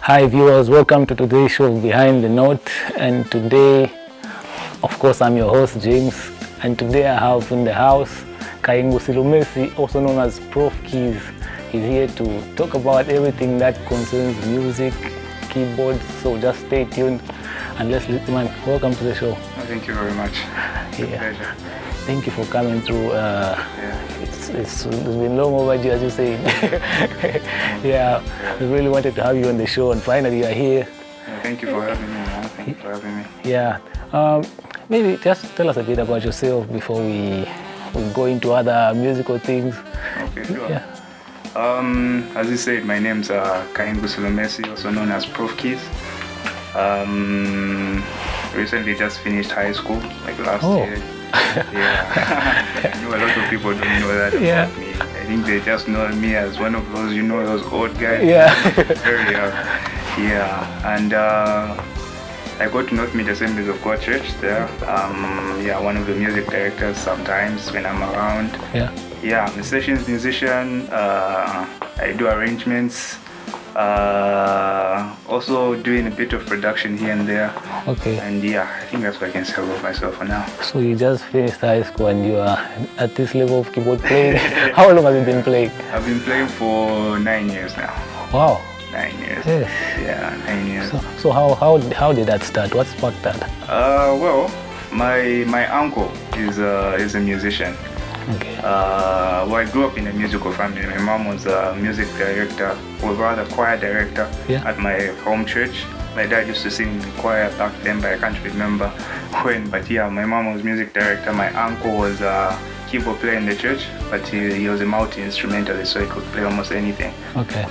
Hi viewers, welcome to today's show Behind the Note, and today, of course, I'm your host James, and today I have in the house Kaingu Silumesii, also known as ProffKeys. He's here to talk about everything that concerns music, keyboard, so just stay tuned and let's listen. Man, welcome to the show. Thank you very much. It's a pleasure. Thank you for coming through. It's been long overdue, as you say. We really wanted to have you on the show, and finally you're here. Thank you for having me, man. Thank you for having me. Yeah. Maybe just tell us a bit about yourself before we go into other musical things. Okay, sure. Yeah. As you said, my name's Kaingu Silumesii, also known as ProffKeys. Recently just finished high school, like last year. Yeah. I know a lot of people don't know that about me. I think they just know me as one of those, those old guys. Yeah. Very young. Yeah. And I go to North Mid Assemblies of God Church there. One of the music directors sometimes when I'm around. Yeah. I'm a sessions musician. I do arrangements. Also doing a bit of production here and there. Okay. And I think that's what I can say about myself for now. So you just finished high school and you are at this level of keyboard playing. How long have you been playing? I've been playing for 9 years now. Wow. 9 years. Yes. Yeah, 9 years. So how did that start? What sparked that? Well, my uncle is a musician. Okay. I grew up in a musical family. My mom was a music director, or rather choir director, at my home church. My dad used to sing in the choir back then, but I can't remember when. But my mom was music director. My uncle was a keyboard player in the church, but he was a multi-instrumentalist, so he could play almost anything. Okay.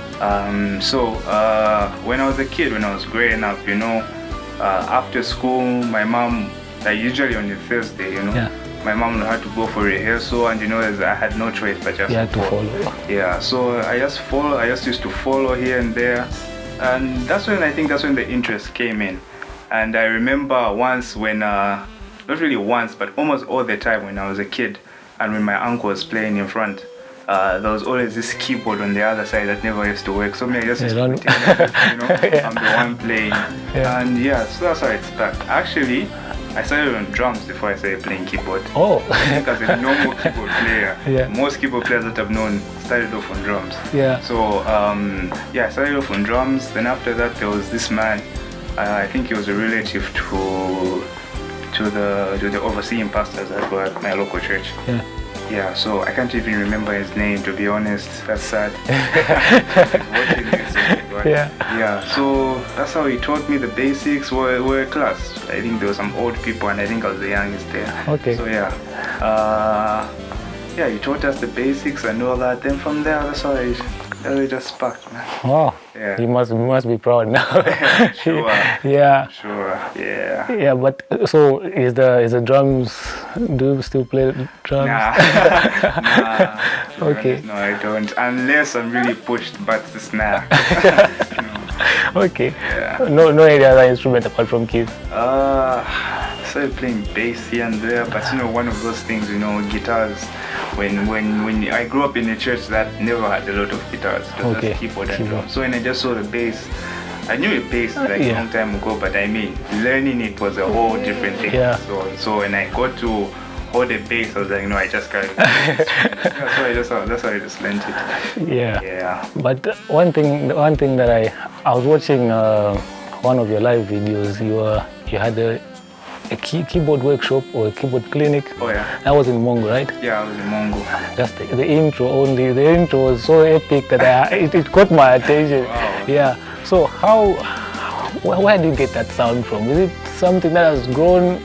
When I was a kid, when I was growing up, after school, my mom, usually on a Thursday, my mom had to go for rehearsal, and I had no choice but just to follow. Yeah, so I just used to follow here and there, and that's when the interest came in. And I remember once when, not really once, but almost all the time when I was a kid, and when my uncle was playing in front, there was always this keyboard on the other side that never used to work. So I just used to pretend, I'm the one playing. Yeah. And so that's how it started. Actually, I started on drums before I started playing keyboard. Oh. I think as a normal keyboard player, most keyboard players that I've known started off on drums. Yeah. So I started off on drums. Then after that, there was this man. I think he was a relative to the overseeing pastors that were at my local church. Yeah. Yeah, so I can't even remember his name, to be honest. That's sad. So that's how he taught me the basics. We're a class. I think there were some old people, and I think I was the youngest there. Okay. So he taught us the basics and all that. Then from there, that's how it just sparked, man. Wow. Yeah. You must be proud now. Sure. Yeah. Sure. Yeah. Yeah, but so is the drums? Do you still play drums? Nah. Okay. No, I don't. Unless I'm really pushed, but it's nah. Okay. Yeah. No any other instrument apart from keys? I started playing bass here and there, but one of those things, guitars. When I grew up in a church that never had a lot of guitars, it was just keyboard and drums. So when I just saw the bass, I knew a bass a long time ago, but learning it was a whole different thing. Yeah. So when I got to hold the bass, I was like, no, I just can't. That's how I just learned it. Yeah. But one thing that I was watching one of your live videos. You had a keyboard workshop or a keyboard clinic. Oh yeah. That was in Mongo, right? Yeah, I was in Mongo. Just the intro only. The intro was so epic that it caught my attention. Wow. Yeah. So where do you get that sound from? Is it something that has grown,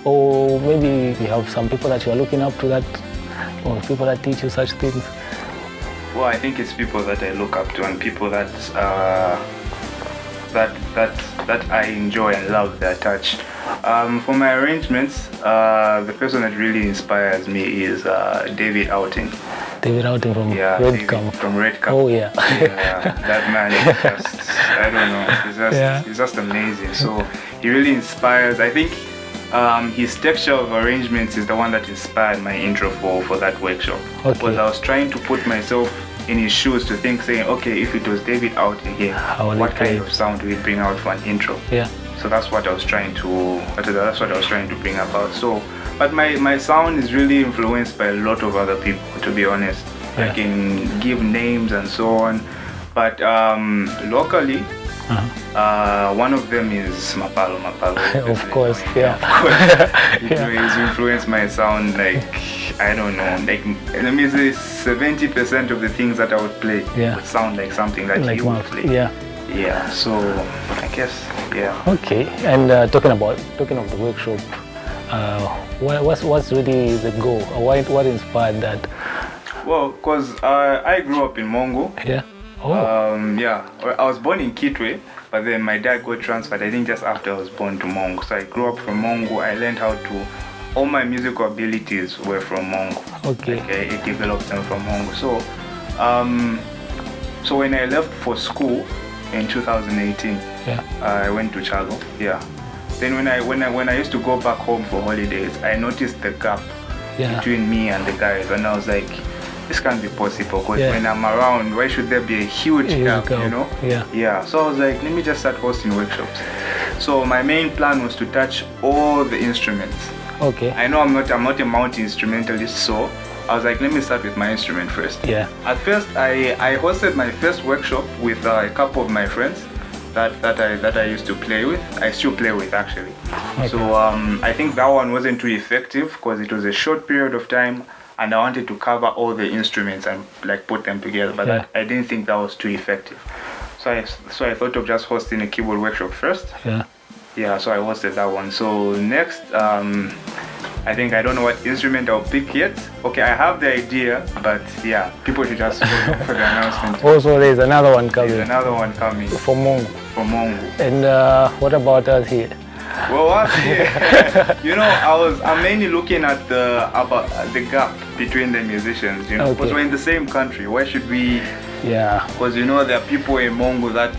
or maybe you have some people that you are looking up to that, or people that teach you such things? Well, I think it's people that I look up to, and people that I enjoy and love their touch. For my arrangements, the person that really inspires me is David Outing. David Outing from Redcam. From Redcam. Oh yeah. That man is just, I don't know, he's just amazing. So he really inspires. I think his texture of arrangements is the one that inspired my intro for that workshop. Okay. Because I was trying to put myself in his shoes to think, saying, okay, if it was David out here, what kind of sound do we bring out for an intro? Yeah. So that's what I was trying to bring about. So, but my sound is really influenced by a lot of other people, to be honest. Yeah. I can give names and so on, but locally, one of them is Mapalo. Of course, yeah. He's influenced my sound, like, I don't know, like, let me say 70% of the things that I would play would sound like something that he would play. Yeah, so I guess, yeah. Okay, and talking of the workshop, what's really the goal? What inspired that? Well, because I grew up in Mongo. Yeah. Oh. I was born in Kitwe, but then my dad got transferred, I think just after I was born, to Mongo. So I grew up from Mongo. I learned how to, all my musical abilities were from Mongo. Okay. Like I developed them from Mongo. So when I left for school in 2018, I went to Chago. Yeah. Then when I used to go back home for holidays, I noticed the gap between me and the guys, and I was like, this can't be possible, because when I'm around, why should there be a huge gap, you know? Yeah. So I was like, let me just start hosting workshops. So my main plan was to touch all the instruments. Okay. I know I'm not a multi-instrumentalist, so I was like, let me start with my instrument first. Yeah. At first, I hosted my first workshop with a couple of my friends that I used to play with. I still play with, actually. Okay. So I think that one wasn't too effective because it was a short period of time, and I wanted to cover all the instruments and like put them together, but I didn't think that was too effective. So I thought of just hosting a keyboard workshop first. Yeah, so I hosted that one. So next, I think I don't know what instrument I'll pick yet. Okay, I have the idea, but yeah, people should just wait for the announcement. Also, there's another one coming. For Mongo. And what about us here? Well, you know, I'm mainly looking at the gap between the musicians, you know, because we're in the same country. Why should we? Yeah. Because you know, there are people in Mongo that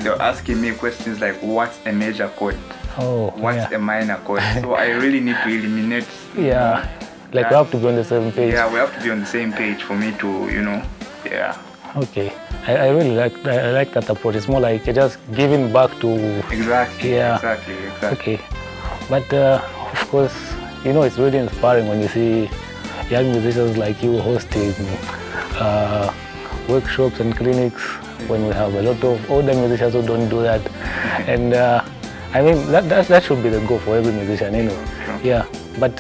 they're asking me questions like, what's a major chord? What's a minor chord? So I really need to eliminate. Yeah. Like we have to be on the same page. Yeah, we have to be on the same page for me to, you know, Okay. I really like that approach. It's more like you're just giving back to... Exactly. Okay. But of course, you know, it's really inspiring when you see young musicians like you hosting workshops and clinics, when we have a lot of older musicians who don't do that. And I mean, that should be the goal for every musician, you know. Yeah. But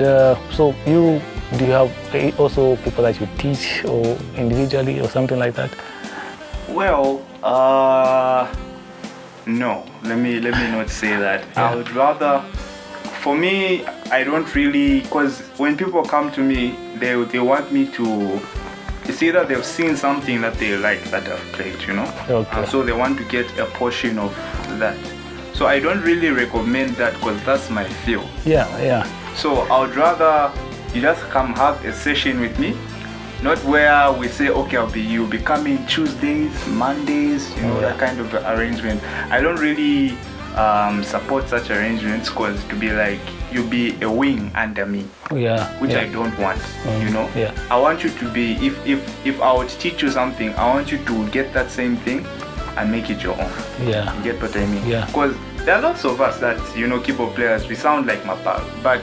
so do you have also people that you teach or individually or something like that? Well, no. Let me not say that. I would rather, for me, I don't really, because when people come to me, they want me to. It's either they've seen something that they like that I've played, you know, and so they want to get a portion of that. So I don't really recommend that because that's my field. Yeah. So I would rather you just come have a session with me. Not where we say, okay, you'll be coming Tuesdays, Mondays, you know, that kind of arrangement. I don't really support such arrangements because to be like, you'll be a wing under me, which I don't want, you know. I want you to be, if I would teach you something, I want you to get that same thing and make it your own. You get what I mean? Because there are lots of us that, you know, keyboard players, we sound like Mapalo, but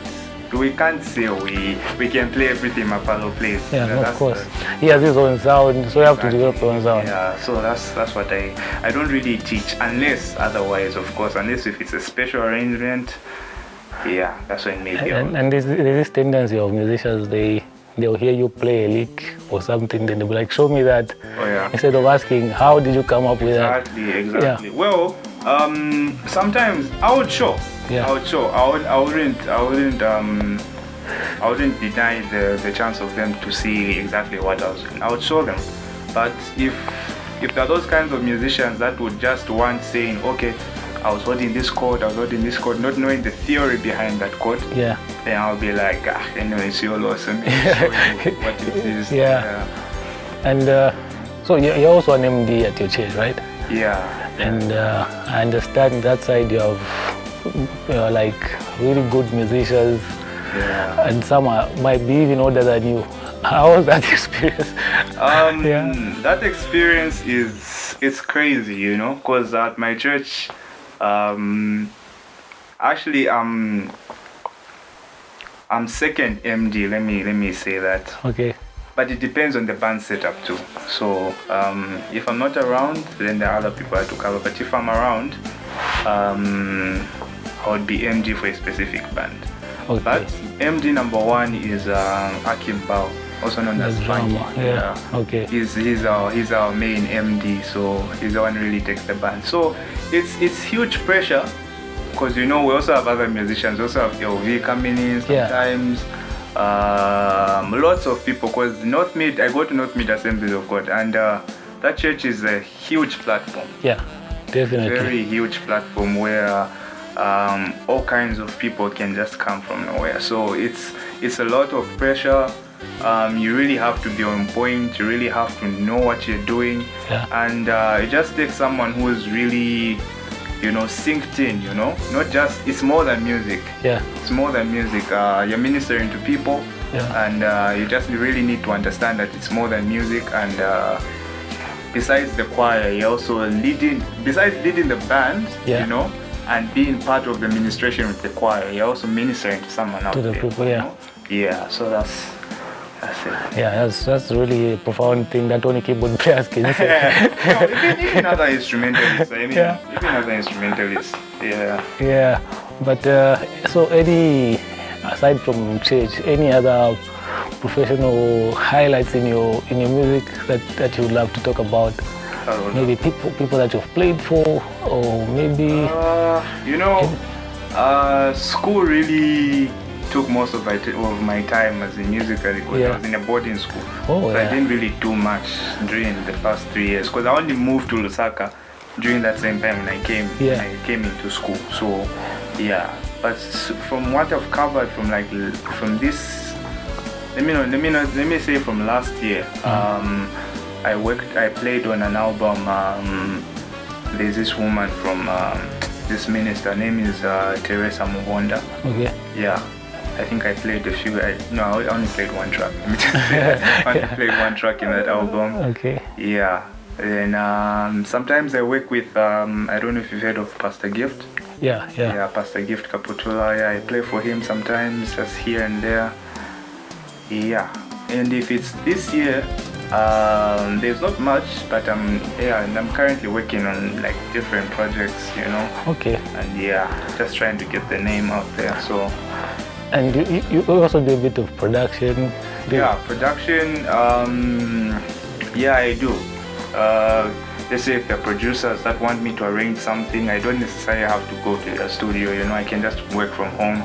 we can't say we can play everything Mapalo plays. Of course. He has his own sound, so you have to develop your own sound. Yeah, so that's what I don't really teach, unless otherwise, of course, unless if it's a special arrangement. Yeah, that's when maybe. And there's this tendency of musicians, they'll hear you play a lick or something, then they'll be like, show me that. Instead of asking, how did you come up with that? Exactly. Well, sometimes I would show. I would show. I wouldn't deny the chance of them to see exactly what I was doing. I would show them. But if there are those kinds of musicians that would just want saying, okay, I was holding this chord, not knowing the theory behind that chord, then I'll be like, anyway, it's your loss, and show you what it is. And so you're also an MD at your church, right? And I understand that side you have like really good musicians, and some might be even older than you. How was that experience? That experience it's crazy, you know, because at my church, actually I'm second MD. Let me say that. Okay. But it depends on the band setup too. So if I'm not around, then there are other people I have to cover. But if I'm around, I would be MD for a specific band. Okay. But MD number one is Akim Bao, also known as Fanny. Yeah. Okay. He's our main MD, so he's the one who really takes the band. So it's huge pressure, because you know we also have other musicians. We also have LV coming in sometimes. Lots of people, because North Mid, I go to North Mid Assemblies of God, and that church is a huge platform. Yeah, definitely. Very huge platform where all kinds of people can just come from nowhere. So it's a lot of pressure. You really have to be on point. You really have to know what you're doing, and it just takes someone who is really, you know, synced in, you know, not just, it's more than music. Yeah. It's more than music. You're ministering to people, and you just really need to understand that it's more than music. And besides the choir, you're also leading, besides leading the band, you know, and being part of the ministration with the choir, you're also ministering to someone out there. To the people, you know? Yeah, so that's it. Yeah, that's really a profound thing that only keyboard players can say. No, even other instrumentalists, I mean, even other instrumentalists, Yeah, but so aside from church, any other professional highlights in your music that you would love to talk about? Maybe people that you've played for, or maybe... you know, school really took most of my time as a musical, because I was in a boarding school. So I didn't really do much during the past 3 years, because I only moved to Lusaka during that same time when I came into school. So but from what I've covered from this, let me say from last year, I played on an album. There's this woman from this minister, her name is Teresa Muhonda. Okay. Yeah, I think I played a few. I only played one track. I only played one track in that album. Okay. Yeah. Then sometimes I work with I don't know if you've heard of Pastor Gift. Yeah. Pastor Gift Kaputula. Yeah, I play for him sometimes, just here and there. Yeah. And if it's this year, there's not much, but and I'm currently working on like different projects, you know. Okay. And just trying to get the name out there. So. And you also do a bit of production. Production. I do. Let's say if there are producers that want me to arrange something, I don't necessarily have to go to a studio. You know, I can just work from home,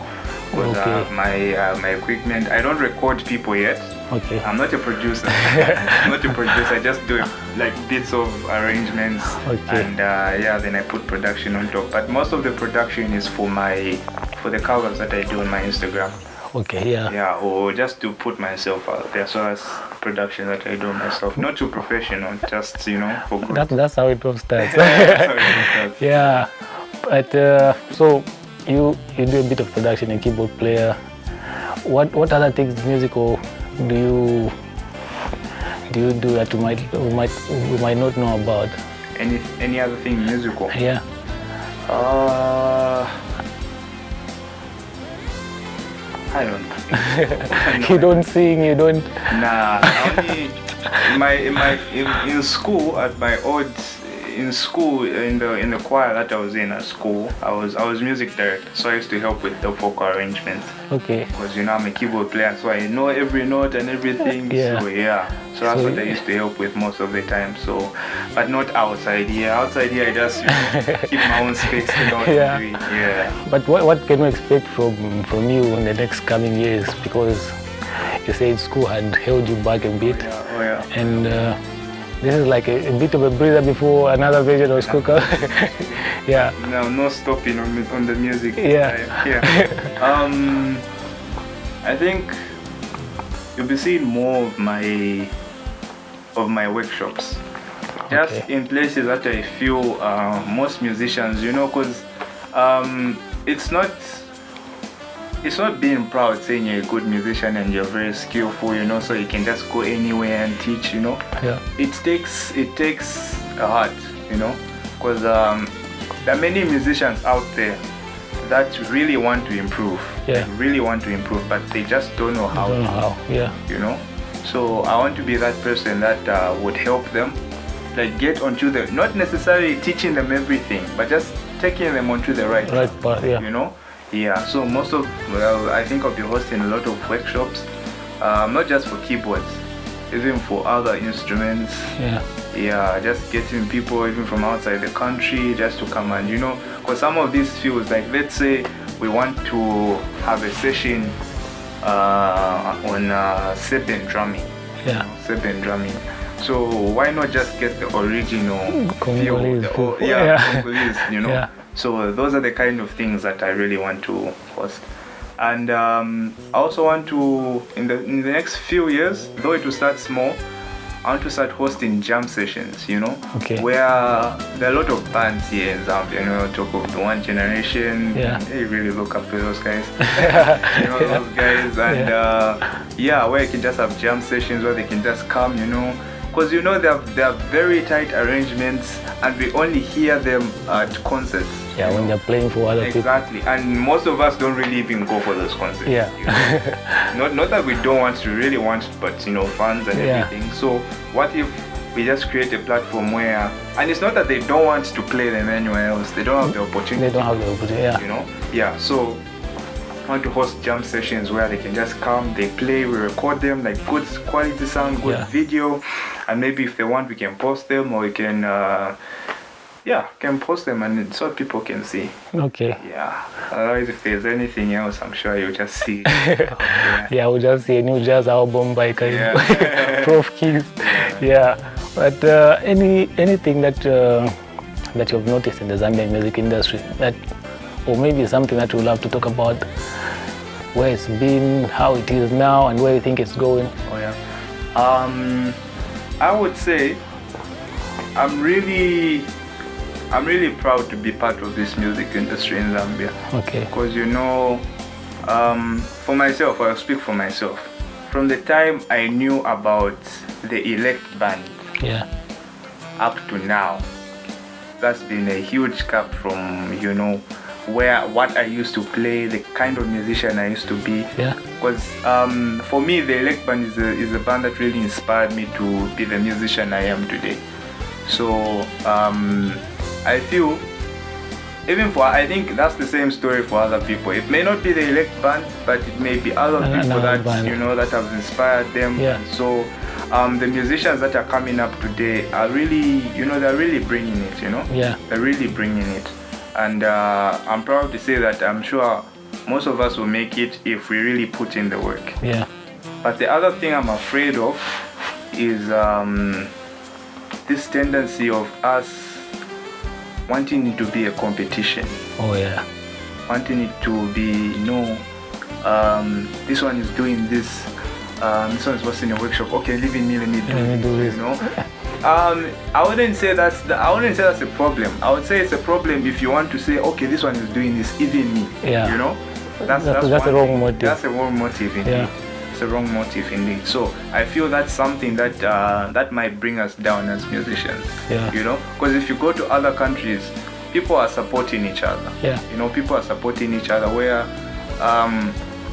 because I have my equipment. I don't record people yet. Okay. I'm not a producer. I just do like bits of arrangements, and then I put production on top. But most of the production is for the covers that I do on my Instagram. Okay. Yeah, or just to put myself out there. So that's production that I do myself. Not too professional, just, you know, for good. That's how it all starts. Yeah, but so you do a bit of production, a keyboard player. What other things musical do you do that we might not know about? Any other thing musical? Yeah. I don't know. You don't sing, you don't... Nah, only in school, at my odds, in school, in the choir that I was in at school, I was music director, so I used to help with the vocal arrangements. Okay. Because, you know, I'm a keyboard player, so I know every note and everything. So that's what I used to help with most of the time. So, but not outside here. Outside here, I just keep my own space to know what to do. But what can we expect from you in the next coming years? Because you said school had held you back a bit. And this is like a bit of a breather before another version of school comes. No stopping on the music. I think you'll be seeing more of my workshops, just in places that I feel most musicians, you know, because it's not it's not being proud saying you're a good musician and you're very skillful, you know, so you can just go anywhere and teach, you know. Yeah. It takes a heart, you know, because there are many musicians out there that really want to improve. Yeah. They really want to improve, but they just don't know how. Yeah. You know. So I want to be that person that would help them, like get onto the, not necessarily teaching them everything, but just taking them onto the right path, yeah. You know. Yeah, so I think I'll be hosting a lot of workshops, not just for keyboards, even for other instruments. Yeah, just getting people even from outside the country just to come and, you know, because some of these fields, like let's say we want to have a session on seven drumming. Yeah. Seven drumming. So why not just get the original Congolese feel? Congolese, you know. Yeah. So those are the kind of things that I really want to host. And I also want to, in the next few years, though it will start small, I want to start hosting jam sessions, you know, where there are a lot of bands here in Zambia, you know, talk of the One Generation. Yeah. They really look up to those guys. You know, those guys. And where you can just have jam sessions where they can just come, you know, because, you know, they are very tight arrangements and we only hear them at concerts. Yeah, when they're playing for other people. Exactly, and most of us don't really even go for those concerts. Yeah. You know? not that we don't want to, really want, but, you know, fans and everything. So what if we just create a platform where, and it's not that they don't want to play them anywhere else, they don't have the opportunity. They don't have the opportunity, You know? Yeah, so I want to host jam sessions where they can just come, they play, we record them, like good quality sound, good video, and maybe if they want we can post them, or we can can post them and so people can see. Okay. Yeah. Otherwise, if there's anything else, I'm sure you'll just see. Yeah, we'll just see a new jazz album by Kaingu. ProffKeys. Yeah. But anything that you've noticed in the Zambian music industry that, or maybe something that you'd love to talk about, where it's been, how it is now, and where you think it's going? Oh yeah. I would say I'm really proud to be part of this music industry in Zambia. Okay. Because, you know, for myself, I'll speak for myself. From the time I knew about the Elect band up to now, that's been a huge gap from, you know, what I used to play, the kind of musician I used to be. Yeah. Because for me, the Elect band is a band that really inspired me to be the musician I am today. So I feel, I think that's the same story for other people. It may not be the Elect band, but it may be other people that, you know, that have inspired them. Yeah. So the musicians that are coming up today are really, you know, they're really bringing it, you know. Yeah. They're really bringing it. And I'm proud to say that I'm sure most of us will make it if we really put in the work. Yeah. But the other thing I'm afraid of is this tendency of us wanting it to be a competition. Oh yeah. Wanting it to be, you know, this one is doing this, this one is watching a workshop. Okay, leave me, let me do this. You know. I wouldn't say that's a problem. I would say it's a problem if you want to say, okay, this one is doing this, even me. Yeah. You know. That's a wrong motive. That's a wrong motive indeed. Yeah. It's a wrong motive indeed. So I feel that's something that that might bring us down as musicians. Yeah. You know, because if you go to other countries, people are supporting each other. Yeah. You know, people are supporting each other. Where,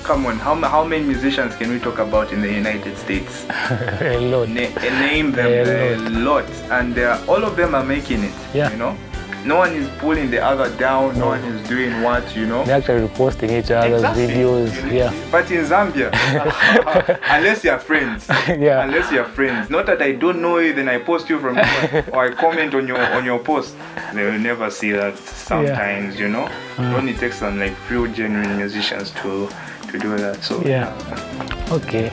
come on, how many musicians can we talk about in the United States? A lot. Name them a lot, and all of them are making it. Yeah. You know. No one is pulling the other down, no one is doing what, you know. They're actually reposting each other's videos. Yeah. But in Zambia, unless you're friends, unless you're friends, not that I don't know you, then I post you from here, or I comment on your post, they will never see that sometimes, you know. It only takes some like real genuine musicians to do that. So okay.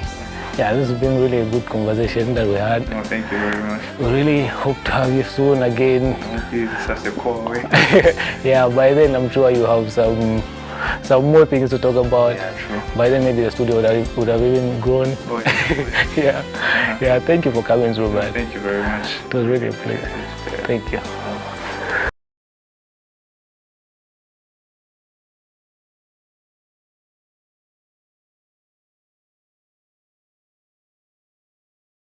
Yeah, this has been really a good conversation that we had. No, thank you very much. We really hope to have you soon again. It's just a call away. Yeah, by then I'm sure you have some more things to talk about. Yeah, true. By then maybe the studio would have even grown. Oh, yeah. Yeah, thank you for coming through, man. Thank you very much. It was really a pleasure. Thank you.